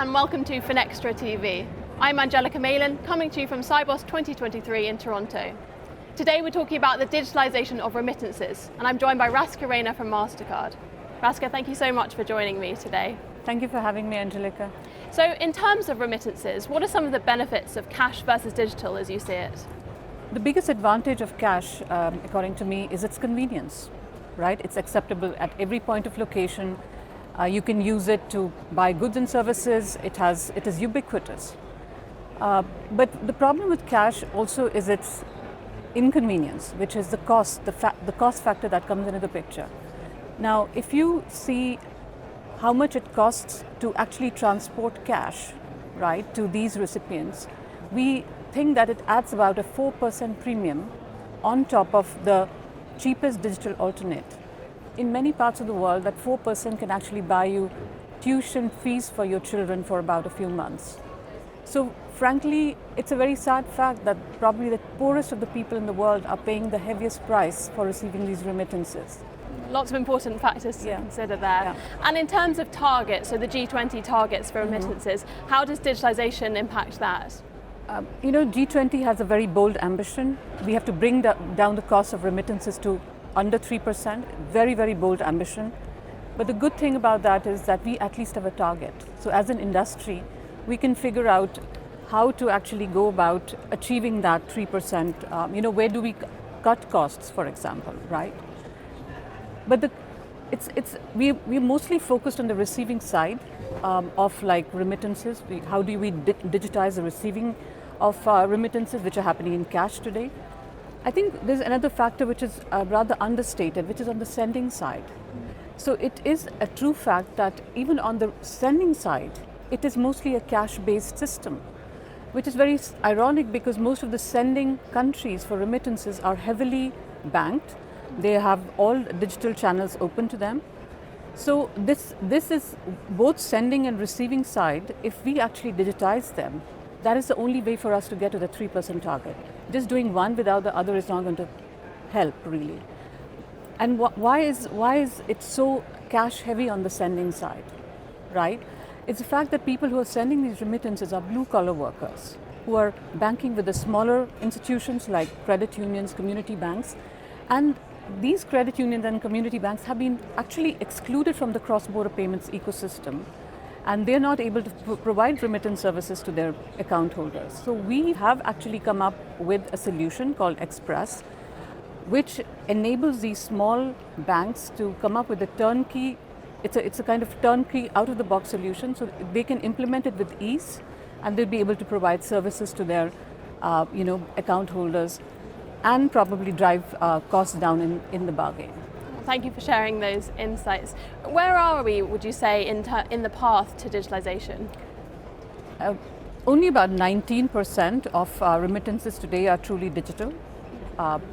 and welcome to Finextra TV. I'm Angelica Malin, coming to you from Sibos 2023 in Toronto. Today we're talking about the digitalisation of remittances, and I'm joined by Rasika Raina from Mastercard. Rasika, thank you so much for joining me today. Thank you for having me, Angelica. So in terms of remittances, what are some of the benefits of cash versus digital as you see it? The biggest advantage of cash, according to me, is its convenience, right? It's acceptable at every point of location. You can use it to buy goods and services. It is ubiquitous. But the problem with cash also is its inconvenience, which is the cost, the cost factor that comes into the picture. Now, if you see how much it costs to actually transport cash, right, to these recipients, we think that it adds about a 4% premium on top of the cheapest digital alternate. In many parts of the world, that 4% can actually buy you tuition fees for your children for about a few months. So frankly, it's a very sad fact that probably the poorest of the people in the world are paying the heaviest price for receiving these remittances. Lots of important factors to consider there. Yeah. And in terms of targets, so the G20 targets for remittances, how does digitalisation impact that? G20 has a very bold ambition. We have to bring down the cost of remittances to under 3%, very, very bold ambition. But the good thing about that is that we at least have a target. So as an industry, we can figure out how to actually go about achieving that 3%. Where do we cut costs, for example, right? But we're mostly focused on the receiving side of like remittances. How do we digitize the receiving of remittances, which are happening in cash today? I think there's another factor which is rather understated, which is on the sending side. So it is a true fact that even on the sending side, it is mostly a cash-based system, which is very ironic because most of the sending countries for remittances are heavily banked. They have all digital channels open to them. So this is both sending and receiving side. If we actually digitize them, that is the only way for us to get to the 3% target. Just doing one without the other is not going to help really. And why is it so cash heavy on the sending side, right? It's the fact that people who are sending these remittances are blue collar workers who are banking with the smaller institutions like credit unions, community banks, and these credit unions and community banks have been actually excluded from the cross-border payments ecosystem, and they're not able to provide remittance services to their account holders. So we have actually come up with a solution called Express, which enables these small banks to come up with a turnkey, it's a kind of turnkey out-of-the-box solution, so they can implement it with ease, and they'll be able to provide services to their account holders and probably drive costs down in the bargain. Thank you for sharing those insights. Where are we, would you say, in the path to digitalisation? Only about 19% of remittances today are truly digital.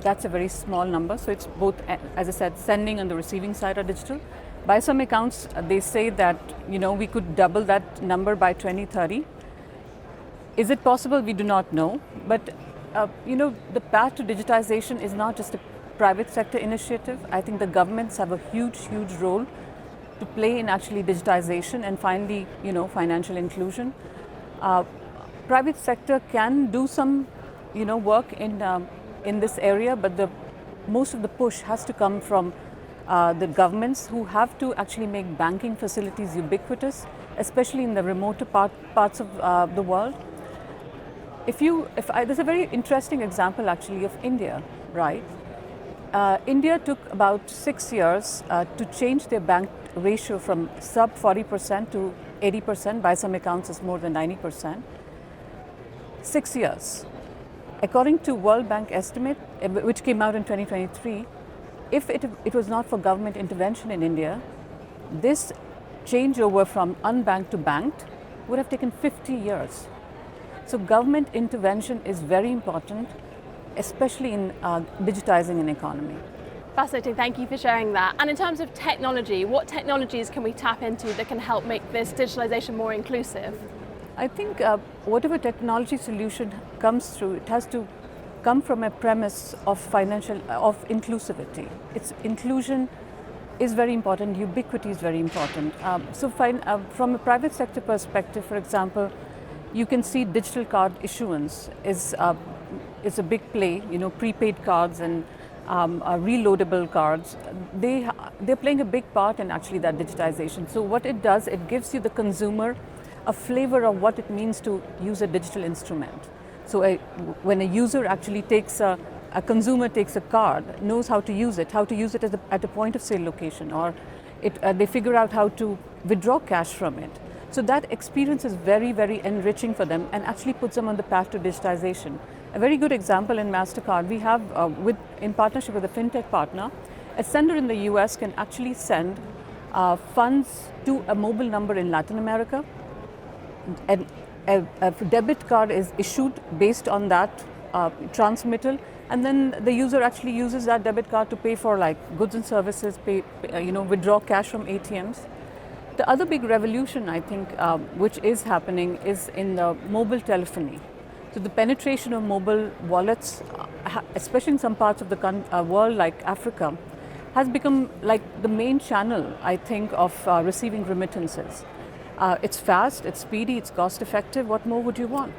That's a very small number. So it's both, as I said, sending and the receiving side are digital. By some accounts, they say that we could double that number by 2030. Is it possible? We do not know. But the path to digitization is not just a private sector initiative. I think the governments have a huge, huge role to play in actually digitization and finally, financial inclusion. Private sector can do some, work in this area, but most of the push has to come from the governments who have to actually make banking facilities ubiquitous, especially in the remoter parts of the world. There's a very interesting example actually of India, right? India took about 6 years to change their bank ratio from sub 40% to 80%, by some accounts it's more than 90%. 6 years. According to World Bank estimate, which came out in 2023, if it was not for government intervention in India, this changeover from unbanked to banked would have taken 50 years. So government intervention is very important, especially in digitizing an economy. Fascinating, thank you for sharing that. And in terms of technology, what technologies can we tap into that can help make this digitalization more inclusive? I think whatever technology solution comes through, it has to come from a premise of inclusivity. It's inclusion is very important. Ubiquity is very important. From a private sector perspective, for example, you can see digital card issuance is a big play. Prepaid cards and reloadable cards. They're playing a big part in actually that digitization. So what it does, it gives you the consumer a flavor of what it means to use a digital instrument. So when a user actually a consumer takes a card, knows how to use it at a point of sale location, or they figure out how to withdraw cash from it. So that experience is very, very enriching for them and actually puts them on the path to digitization. A very good example in Mastercard, we have, in partnership with a fintech partner, a sender in the US can actually send funds to a mobile number in Latin America. And a debit card is issued based on that transmittal, and then the user actually uses that debit card to pay for like goods and services, withdraw cash from ATMs. The other big revolution, I think, which is happening is in the mobile telephony. So the penetration of mobile wallets, especially in some parts of the world like Africa, has become like the main channel, I think, of receiving remittances. It's fast, it's speedy, it's cost effective. What more would you want?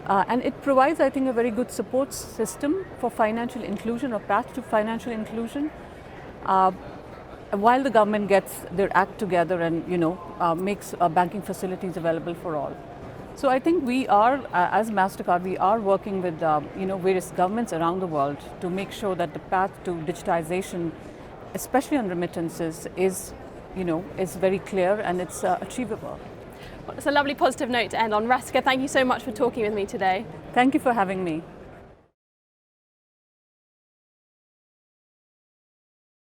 And it provides, I think, a very good support system for financial inclusion or path to financial inclusion, while the government gets their act together and makes banking facilities available for all. So I think we are, as Mastercard, we are working with various governments around the world to make sure that the path to digitization, especially on remittances, is very clear and it's achievable. Well, it's a lovely positive note to end on. Rasika, thank you so much for talking with me today. Thank you for having me.